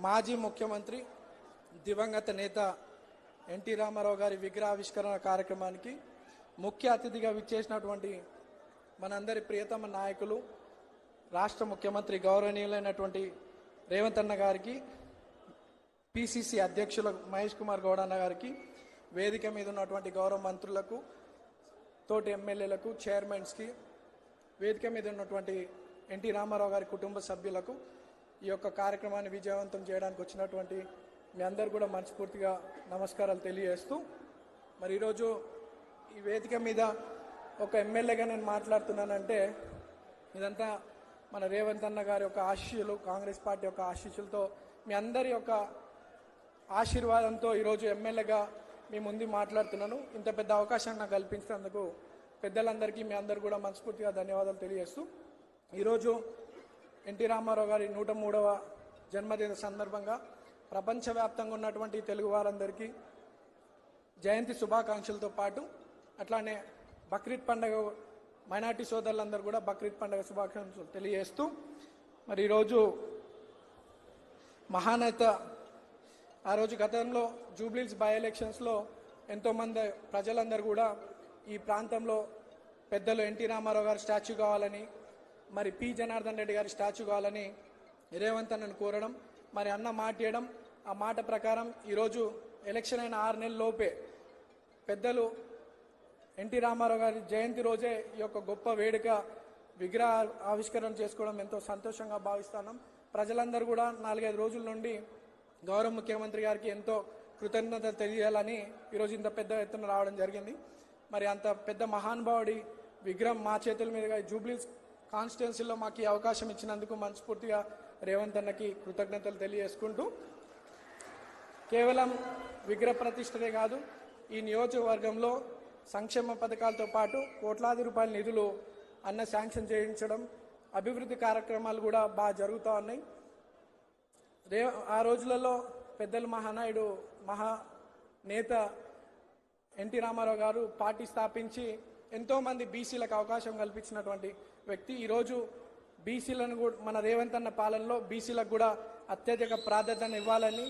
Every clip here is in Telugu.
మాజీ ముఖ్యమంత్రి దివంగత నేత ఎన్టీ రామారావు గారి విగ్రహావిష్కరణ కార్యక్రమానికి ముఖ్య అతిథిగా విచ్చేసినటువంటి మనందరి ప్రియతమ నాయకులు రాష్ట్ర ముఖ్యమంత్రి గౌరవనీయులైనటువంటి రేవంత్ అన్న గారికి, పిసిసి అధ్యక్షులు మహేష్ కుమార్ గౌడ్ అన్న గారికి, వేదిక మీద ఉన్నటువంటి గౌరవ మంత్రులకు, తోటి ఎమ్మెల్యేలకు, చైర్మన్స్కి, వేదిక మీద ఉన్నటువంటి ఎన్టీ రామారావు గారి కుటుంబ సభ్యులకు ఈ యొక్క కార్యక్రమాన్ని విజయవంతం చేయడానికి వచ్చినటువంటి మీ అందరు కూడా మనస్ఫూర్తిగా నమస్కారాలు తెలియజేస్తూ, మరి ఈరోజు ఈ వేదిక మీద ఒక ఎమ్మెల్యేగా నేను మాట్లాడుతున్నానంటే ఇదంతా మన రేవంత్ అన్న గారి యొక్క ఆశీస్సులు, కాంగ్రెస్ పార్టీ యొక్క ఆశీస్సులతో, మీ అందరి యొక్క ఆశీర్వాదంతో ఈరోజు ఎమ్మెల్యేగా మీ ముందు మాట్లాడుతున్నాను. ఇంత పెద్ద అవకాశం నాకు కల్పించినందుకు పెద్దలందరికీ మీ అందరు కూడా మనస్ఫూర్తిగా ధన్యవాదాలు తెలియజేస్తూ, ఈరోజు ఎన్టీ రామారావు గారి 103వ జన్మదిన సందర్భంగా ప్రపంచవ్యాప్తంగా ఉన్నటువంటి తెలుగు వారందరికీ జయంతి శుభాకాంక్షలతో పాటు అట్లానే బక్రీద్ పండుగ మైనార్టీ సోదరులందరూ కూడా బక్రీద్ పండుగ శుభాకాంక్షలు తెలియజేస్తూ, మరి ఈరోజు మహానేత ఆ రోజు గతంలో జూబ్లీహిల్స్ బై ఎలక్షన్స్లో ఎంతోమంది ప్రజలందరూ కూడా ఈ ప్రాంతంలో పెద్దలు ఎన్టీ రామారావు గారి స్టాచ్యూ కావాలని, మరి పి జనార్దన్ రెడ్డి గారి స్టాచ్యూ కావాలని రేవంత్ అన్నను కోరడం, మరి అన్న మాట ఇవ్వడం, ఆ మాట ప్రకారం ఈరోజు ఎలక్షన్ అయిన 6 నెలల లోపే పెద్దలు ఎన్టీ రామారావు గారి జయంతి రోజే ఈ యొక్క గొప్ప వేడుక విగ్రహ ఆవిష్కరణ చేసుకోవడం ఎంతో సంతోషంగా భావిస్తున్నాం. ప్రజలందరూ కూడా 4-5 రోజుల నుండి గౌరవ ముఖ్యమంత్రి గారికి ఎంతో కృతజ్ఞతలు తెలియాలని ఈరోజు ఇంత పెద్ద ఎత్తున రావడం జరిగింది. మరి అంత పెద్ద మహానుభావుడి విగ్రహం మా చేతుల మీదుగా జూబ్లీహిల్స్ కాన్స్టిట్యున్సీలో మాకు ఈ అవకాశం ఇచ్చినందుకు మనస్ఫూర్తిగా రేవంత్ అన్నకి కృతజ్ఞతలు తెలియజేసుకుంటూ, కేవలం విగ్రహ ప్రతిష్టనే కాదు, ఈ నియోజకవర్గంలో సంక్షేమ పథకాలతో పాటు కోట్లాది రూపాయల నిధులు అన్న శాంక్షన్ చేయించడం, అభివృద్ధి కార్యక్రమాలు కూడా బాగా జరుగుతూ ఉన్నాయి. ఆ రోజులలో పెద్దలు మహానాయుడు మహానేత ఎన్టీ రామారావు గారు పార్టీ స్థాపించి ఎంతోమంది బీసీలకు అవకాశం కల్పించినటువంటి వ్యక్తి. ఈరోజు బీసీలను కూడా మన రేవంత్ అన్న పాలనలో బీసీలకు కూడా అత్యధిక ప్రాధాన్యత ఇవ్వాలని,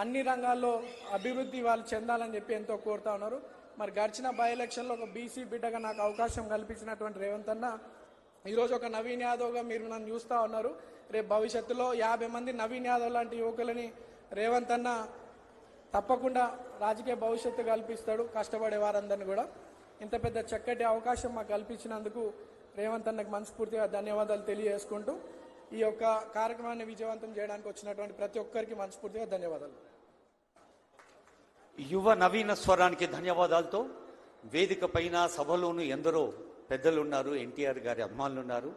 అన్ని రంగాల్లో అభివృద్ధి వాళ్ళు చెందాలని చెప్పి ఎంతో కోరుతా ఉన్నారు. మరి గడిచిన బై ఎలక్షన్లో ఒక బీసీ బిడ్డగా నాకు అవకాశం కల్పించినటువంటి రేవంత్ అన్న ఈరోజు ఒక నవీన్ యాదవ్గా మీరు నన్ను చూస్తూ ఉన్నారు. రేపు భవిష్యత్తులో 50 మంది నవీన్ యాదవ్ లాంటి యువకులని రేవంత్ అన్న తప్పకుండా రాజకీయ భవిష్యత్తు కల్పిస్తాడు, కష్టపడే వారందరినీ కూడా. ఇంత పెద్ద చక్కటి అవకాశం మాకు కల్పించినందుకు రేవంత్ అన్నకు మనస్ఫూర్తిగా ధన్యవాదాలు తెలియజేసుకుంటూ, ఈ యొక్క కార్యక్రమాన్ని విజయవంతం చేయడానికి వచ్చినటువంటి ప్రతి ఒక్కరికి మనస్ఫూర్తిగా ధన్యవాదాలు. యువ నవీన స్వరానికి ధన్యవాదాలతో వేదిక పైన సభలోనూ ఎందరో పెద్దలు ఉన్నారు, ఎన్టీఆర్ గారి అభిమానులు ఉన్నారు.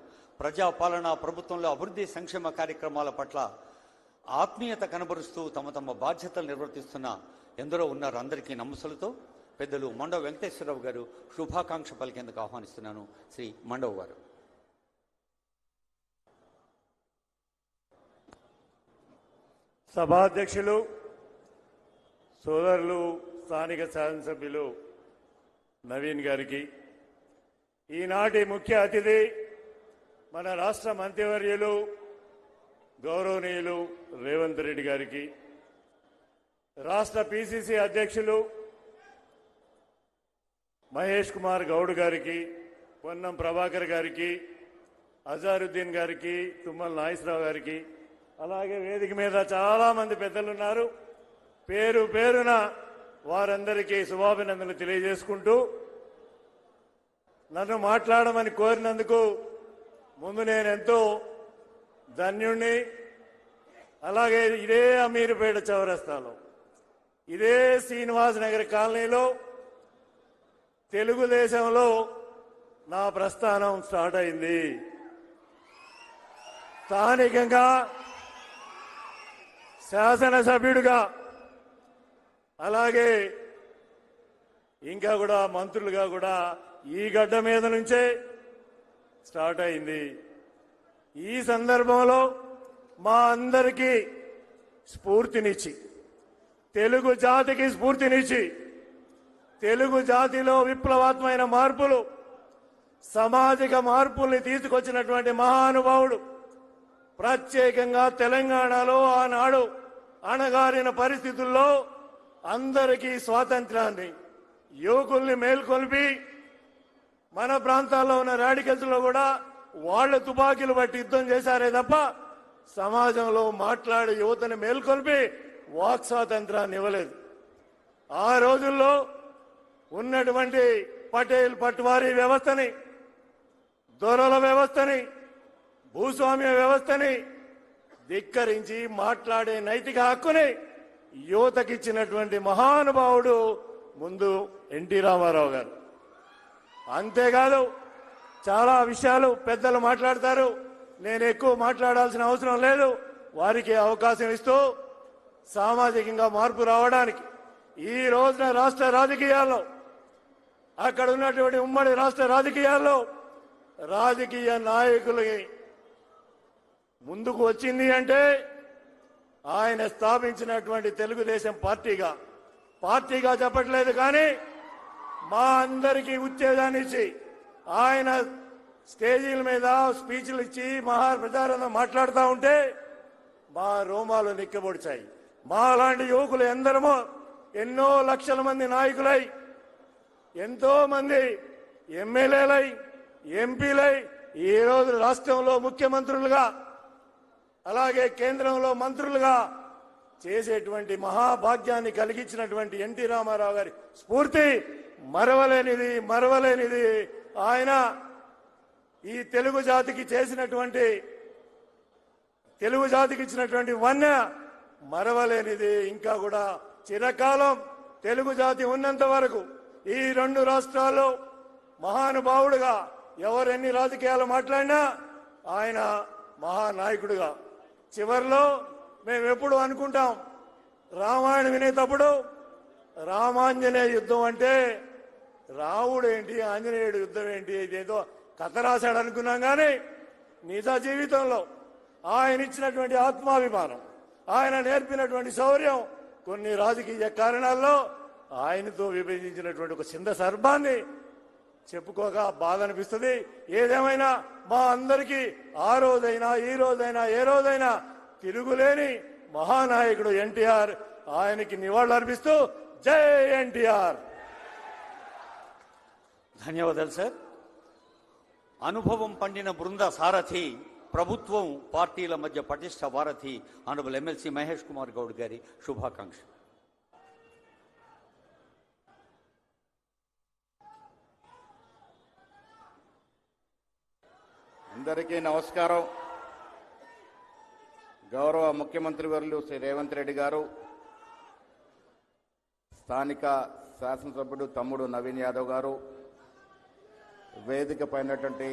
ప్రజాపాలన ప్రభుత్వంలో అభివృద్ధి సంక్షేమ కార్యక్రమాల పట్ల ఆత్మీయత కనబరుస్తూ తమ తమ బాధ్యతలు నిర్వర్తిస్తున్న ఎందరో ఉన్నారు. అందరికీ నమస్సులతో పెద్దలు మండవ వెంకటేశ్వరరావు గారు శుభాకాంక్ష పలికేందుకు ఆహ్వానిస్తున్నాను. శ్రీ మండవ్ గారు. సభాధ్యక్షులు, సోదరులు, స్థానిక శాసనసభ్యులు నవీన్ గారికి, ఈనాటి ముఖ్య అతిథి మన రాష్ట్ర మంత్రివర్యులు గౌరవనీయులు రేవంత్ రెడ్డి గారికి, రాష్ట్ర పిసిసి అధ్యక్షులు మహేష్ కుమార్ గౌడ్ గారికి, పొన్నం ప్రభాకర్ గారికి, అజారుద్దీన్ గారికి, తుమ్మల నాగేశ్వరరావు గారికి, అలాగే వేదిక మీద చాలామంది పెద్దలు ఉన్నారు. పేరు పేరున వారందరికీ శుభాభినందనలు తెలియజేసుకుంటూ, నన్ను మాట్లాడమని కోరినందుకు ముందు నేను ఎంతో ధన్యుణ్ణి. అలాగే ఇదే అమీర్పేట చౌరస్తాలో, ఇదే శ్రీనివాస్ నగర్ కాలనీలో తెలుగుదేశంలో నా ప్రస్థానం స్టార్ట్ అయింది. స్థానికంగా శాసనసభ్యుడిగా, అలాగే ఇంకా కూడా మంత్రులుగా కూడా ఈ గడ్డ మీద నుంచే స్టార్ట్ అయింది. ఈ సందర్భంలో మా అందరికీ స్ఫూర్తినిచ్చి, తెలుగు జాతికి స్ఫూర్తినిచ్చి, తెలుగు జాతిలో విప్లవాత్మకమైన మార్పులు, సామాజిక మార్పుల్ని తీసుకొచ్చినటువంటి మహానుభావుడు ప్రత్యేకంగా తెలంగాణలో ఆనాడు అణగారిన పరిస్థితుల్లో అందరికీ స్వాతంత్రాన్ని యువకుల్ని మేల్కొల్పి మన ప్రాంతాల్లో ఉన్న రాడికల్స్ లో కూడా వాళ్ళ తుపాకీలు బట్టి యుద్ధం చేశారే తప్ప సమాజంలో మాట్లాడే యువతని మేల్కొల్పి వాక్ స్వాతంత్రాన్ని ఇవ్వలేదు. ఆ రోజుల్లో ఉన్నటువంటి పటేల్ పట్వారీ వ్యవస్థని, దొరల వ్యవస్థని, భూస్వామ్య వ్యవస్థని ధిక్కరించి మాట్లాడే నైతిక హక్కుని యువతకిచ్చినటువంటి మహానుభావుడు ముందు ఎన్టీ రామారావు గారు. అంతేకాదు చాలా విషయాలు పెద్దలు మాట్లాడతారు, నేను ఎక్కువ మాట్లాడాల్సిన అవసరం లేదు. వారికి అవకాశం ఇస్తూ సామాజికంగా మార్పు రావడానికి ఈ రోజున రాష్ట్ర రాజకీయాల్లో, అక్కడ ఉన్నటువంటి ఉమ్మడి రాష్ట్ర రాజకీయాల్లో రాజకీయ నాయకులకి ముందుకు వచ్చింది అంటే ఆయన స్థాపించినటువంటి తెలుగుదేశం పార్టీగా చెప్పట్లేదు, కానీ మా అందరికీ ఉత్తేజాన్ని ఇచ్చి ఆయన స్టేజీల మీద స్పీచ్లు ఇచ్చి మహా ప్రచారంలో మాట్లాడుతూ ఉంటే మా రోమాలు నిక్కబొడిచాయి. మా లాంటి యువకులు ఎందరమో ఎన్నో లక్షల మంది నాయకులై, ఎంతో మంది ఎమ్మెల్యేలై, ఎంపీలై, ఈ రోజు రాష్ట్రంలో ముఖ్యమంత్రులుగా అలాగే కేంద్రంలో మంత్రులుగా చేసేటువంటి మహాభాగ్యాన్ని కలిగించినటువంటి ఎన్టీ రామారావు గారి స్ఫూర్తి మరవలేనిది. ఆయన ఈ తెలుగు జాతికి ఇచ్చినటువంటి వన్య మరవలేనిది. ఇంకా కూడా చిరకాలం తెలుగు జాతి ఉన్నంత వరకు ఈ రెండు రాష్ట్రాల్లో మహానుభావుడుగా ఎవరెన్ని రాజకీయాలు మాట్లాడినా ఆయన మహానాయకుడుగా. చివరిలో మేము ఎప్పుడు అనుకుంటాం, రామాయణం వినేటప్పుడు రామాంజనేయ యుద్ధం అంటే రాముడు ఏంటి, ఆంజనేయుడు యుద్ధం ఏంటి, ఇదేదో కథ రాశాడు అనుకున్నాం. కానీ నిజ జీవితంలో ఆయన ఇచ్చినటువంటి ఆత్మాభిమానం, ఆయన నేర్పినటువంటి శౌర్యం, కొన్ని రాజకీయ కారణాల్లో ఆయనతో విభజించినటువంటి ఒక చిన్న సర్బాన్ని చెప్పుకోక బాధ అనిపిస్తుంది. ఏదేమైనా మా అందరికీ ఆ రోజైనా ఈ రోజైనా ఏ రోజైనా తిరుగులేని మహానాయకుడు ఎన్టీఆర్. ఆయనకి నివాళులు అర్పిస్తూ జై ఎన్టీఆర్. ధన్యవాదాలు సార్. అనుభవం పండిన బృంద సారథి, ప్రభుత్వం పార్టీల మధ్య పటిష్ట వారథి ఆనరబుల్ ఎమ్మెల్సీ మహేష్ కుమార్ గౌడ్ గారి శుభాకాంక్ష. అందరికీ నమస్కారం. గౌరవ ముఖ్యమంత్రి వర్యులు శ్రీ రేవంత్ రెడ్డి గారు, స్థానిక శాసనసభ్యుడు తమ్ముడు నవీన్ యాదవ్ గారు, వేదిక పైనటువంటి